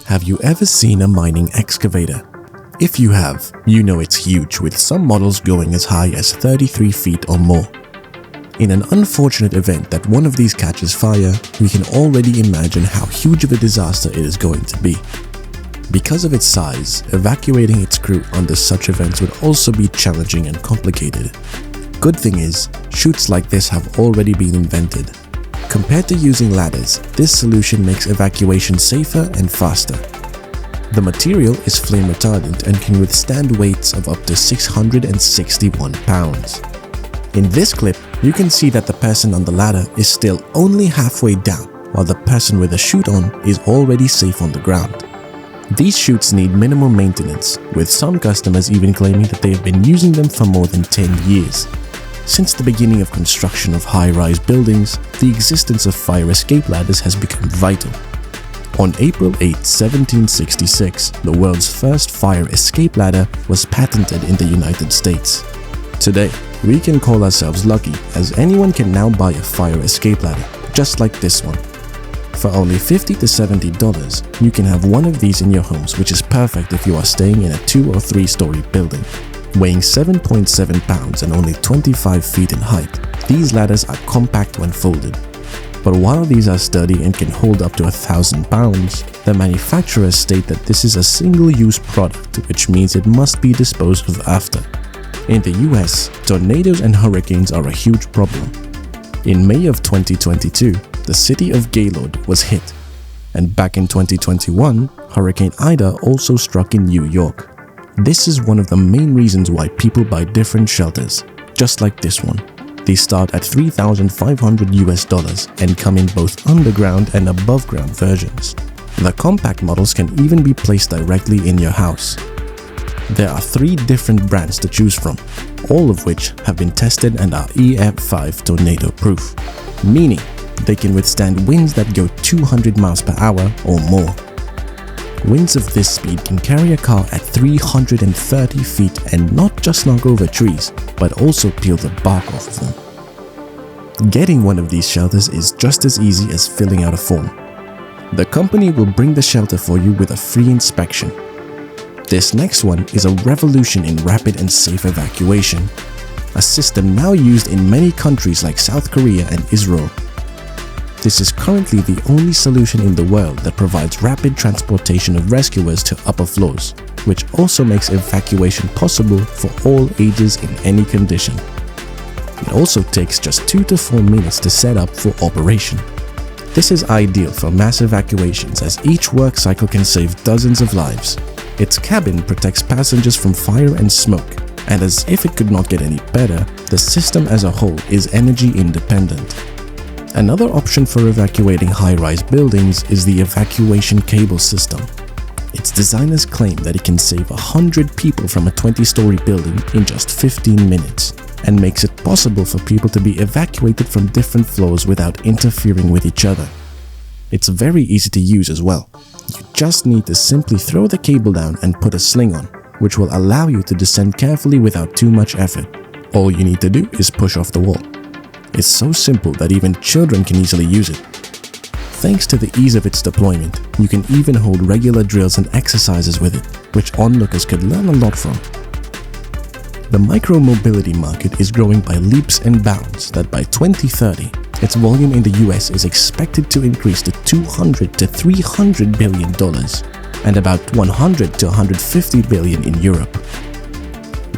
Have you ever seen a mining excavator? If you have, you know it's huge, with some models going as high as 33 feet or more. In an unfortunate event that one of these catches fire, we can already imagine how huge of a disaster it is going to be. Because of its size, evacuating its crew under such events would also be challenging and complicated. Good thing is, chutes like this have already been invented. Compared to using ladders, this solution makes evacuation safer and faster. The material is flame retardant and can withstand weights of up to 661 pounds. In this clip, you can see that the person on the ladder is still only halfway down, while the person with a chute on is already safe on the ground. These chutes need minimal maintenance, with some customers even claiming that they have been using them for more than 10 years. Since the beginning of construction of high-rise buildings, the existence of fire escape ladders has become vital. On April 8, 1766, the world's first fire escape ladder was patented in the United States. Today, we can call ourselves lucky, as anyone can now buy a fire escape ladder, just like this one. For only $50 to $70, you can have one of these in your homes, which is perfect if you are staying in a 2- or 3-story building. Weighing 7.7 pounds and only 25 feet in height, these ladders are compact when folded. But while these are sturdy and can hold up to 1,000 pounds, the manufacturers state that this is a single-use product, which means it must be disposed of after. In the US, tornadoes and hurricanes are a huge problem. In May of 2022, the city of Gaylord was hit. And back in 2021, Hurricane Ida also struck in New York. This is one of the main reasons why people buy different shelters, just like this one. They start at $3,500 and come in both underground and above ground versions. The compact models can even be placed directly in your house. There are 3 different brands to choose from, all of which have been tested and are EF5 tornado proof, meaning they can withstand winds that go 200 miles per hour or more. Winds of this speed can carry a car at 330 feet and not just knock over trees, but also peel the bark off of them. Getting one of these shelters is just as easy as filling out a form. The company will bring the shelter for you with a free inspection. This next one is a revolution in rapid and safe evacuation, a system now used in many countries like South Korea and Israel. This is currently the only solution in the world that provides rapid transportation of rescuers to upper floors, which also makes evacuation possible for all ages in any condition. It also takes just 2 to 4 minutes to set up for operation. This is ideal for mass evacuations, as each work cycle can save dozens of lives. Its cabin protects passengers from fire and smoke, and as if it could not get any better, the system as a whole is energy independent. Another option for evacuating high-rise buildings is the evacuation cable system. Its designers claim that it can save 100 people from a 20-story building in just 15 minutes, and makes it possible for people to be evacuated from different floors without interfering with each other. It's very easy to use as well. You just need to simply throw the cable down and put a sling on, which will allow you to descend carefully without too much effort. All you need to do is push off the wall. It's so simple that even children can easily use it. Thanks to the ease of its deployment, you can even hold regular drills and exercises with it, which onlookers could learn a lot from. The micro-mobility market is growing by leaps and bounds that by 2030, its volume in the US is expected to increase to $200 to $300 billion and about $100 to $150 billion in Europe.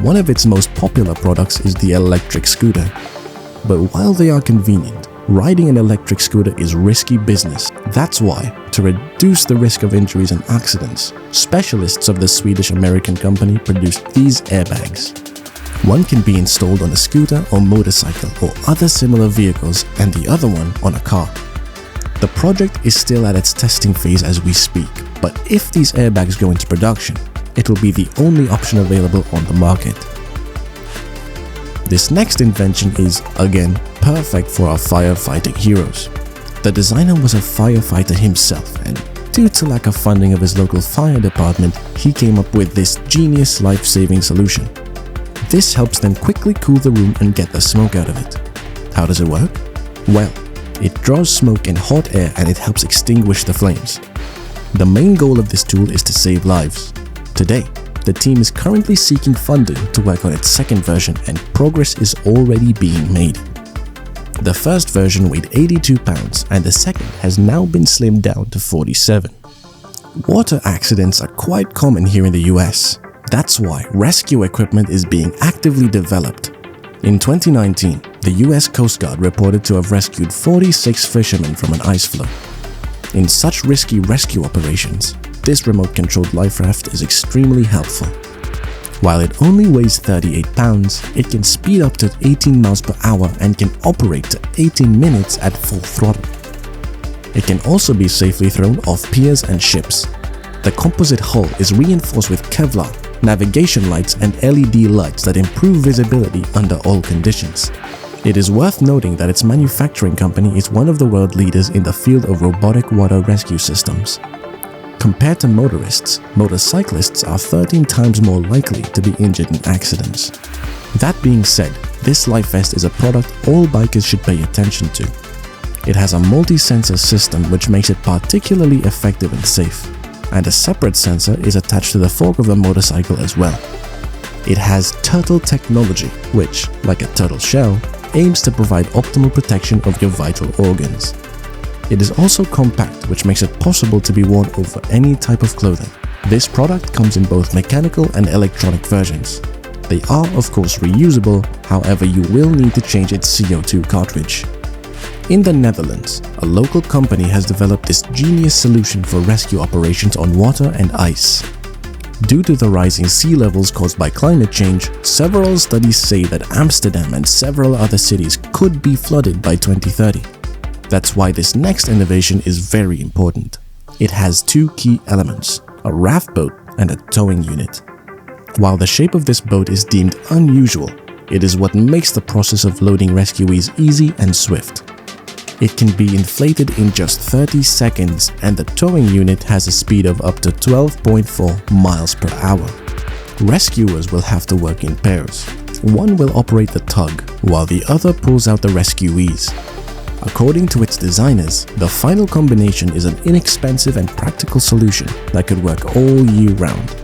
One of its most popular products is the electric scooter. But while they are convenient, riding an electric scooter is risky business. That's why, to reduce the risk of injuries and accidents, specialists of the Swedish-American company produced these airbags. One can be installed on a scooter or motorcycle or other similar vehicles, and the other one on a car. The project is still at its testing phase as we speak, but if these airbags go into production, it will be the only option available on the market. This next invention is, again, perfect for our firefighting heroes. The designer was a firefighter himself, and due to lack of funding of his local fire department, he came up with this genius life-saving solution. This helps them quickly cool the room and get the smoke out of it. How does it work? Well, it draws smoke and hot air and it helps extinguish the flames. The main goal of this tool is to save lives. Today, the team is currently seeking funding to work on its second version, and progress is already being made. The first version weighed 82 pounds and the second has now been slimmed down to 47. Water accidents are quite common here in the US. That's why rescue equipment is being actively developed. In 2019, the US Coast Guard reported to have rescued 46 fishermen from an ice floe. In such risky rescue operations, this remote-controlled Liferaft is extremely helpful. While it only weighs 38 pounds, it can speed up to 18 miles per hour and can operate to 18 minutes at full throttle. It can also be safely thrown off piers and ships. The composite hull is reinforced with Kevlar, navigation lights and LED lights that improve visibility under all conditions. It is worth noting that its manufacturing company is one of the world leaders in the field of robotic water rescue systems. Compared to motorists, motorcyclists are 13 times more likely to be injured in accidents. That being said, this life vest is a product all bikers should pay attention to. It has a multi-sensor system which makes it particularly effective and safe, and a separate sensor is attached to the fork of the motorcycle as well. It has turtle technology, which, like a turtle shell, aims to provide optimal protection of your vital organs. It is also compact, which makes it possible to be worn over any type of clothing. This product comes in both mechanical and electronic versions. They are of course reusable, however you will need to change its CO2 cartridge. In the Netherlands, a local company has developed this genius solution for rescue operations on water and ice. Due to the rising sea levels caused by climate change, several studies say that Amsterdam and several other cities could be flooded by 2030. That's why this next innovation is very important. It has two key elements, a raft boat and a towing unit. While the shape of this boat is deemed unusual, it is what makes the process of loading rescuees easy and swift. It can be inflated in just 30 seconds and the towing unit has a speed of up to 12.4 miles per hour. Rescuers will have to work in pairs. One will operate the tug, while the other pulls out the rescuees. According to its designers, the final combination is an inexpensive and practical solution that could work all year round.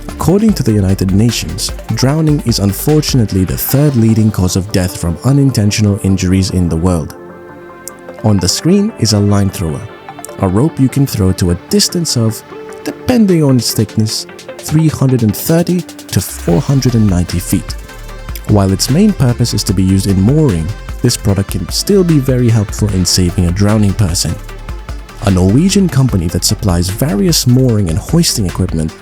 According to the United Nations, drowning is unfortunately the third leading cause of death from unintentional injuries in the world. On the screen is a line thrower, a rope you can throw to a distance of, depending on its thickness, 330 to 490 feet. While its main purpose is to be used in mooring, this product can still be very helpful in saving a drowning person. A Norwegian company that supplies various mooring and hoisting equipment,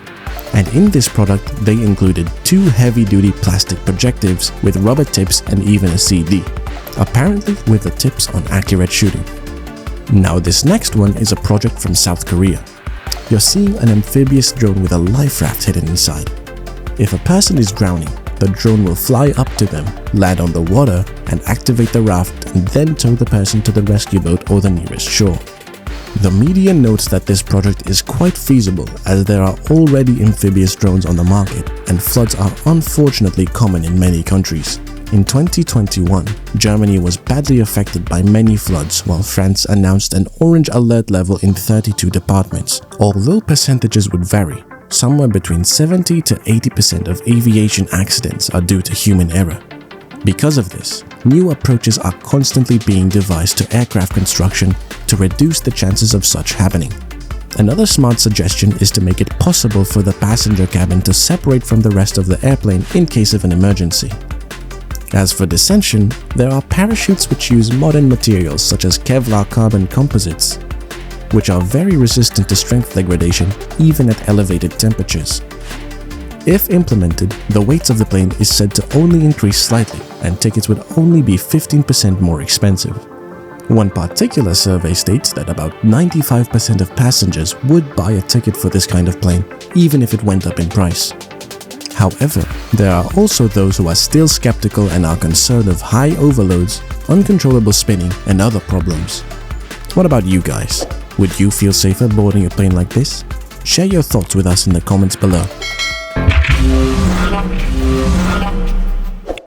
and in this product they included two heavy-duty plastic projectives with rubber tips and even a CD, apparently with the tips on accurate shooting. Now this next one is a project from South Korea. You're seeing an amphibious drone with a life raft hidden inside. If a person is drowning, the drone will fly up to them, land on the water, and activate the raft and then tow the person to the rescue boat or the nearest shore. The media notes that this project is quite feasible as there are already amphibious drones on the market and floods are unfortunately common in many countries. In 2021, Germany was badly affected by many floods while France announced an orange alert level in 32 departments. Although percentages would vary, somewhere between 70 to 80% of aviation accidents are due to human error. Because of this, new approaches are constantly being devised to aircraft construction to reduce the chances of such happening. Another smart suggestion is to make it possible for the passenger cabin to separate from the rest of the airplane in case of an emergency. As for descension, there are parachutes which use modern materials such as Kevlar carbon composites, which are very resistant to strength degradation even at elevated temperatures. If implemented, the weight of the plane is said to only increase slightly and tickets would only be 15% more expensive. One particular survey states that about 95% of passengers would buy a ticket for this kind of plane even if it went up in price. However, there are also those who are still skeptical and are concerned of high overloads, uncontrollable spinning, and other problems. What about you guys? Would you feel safer boarding a plane like this? Share your thoughts with us in the comments below.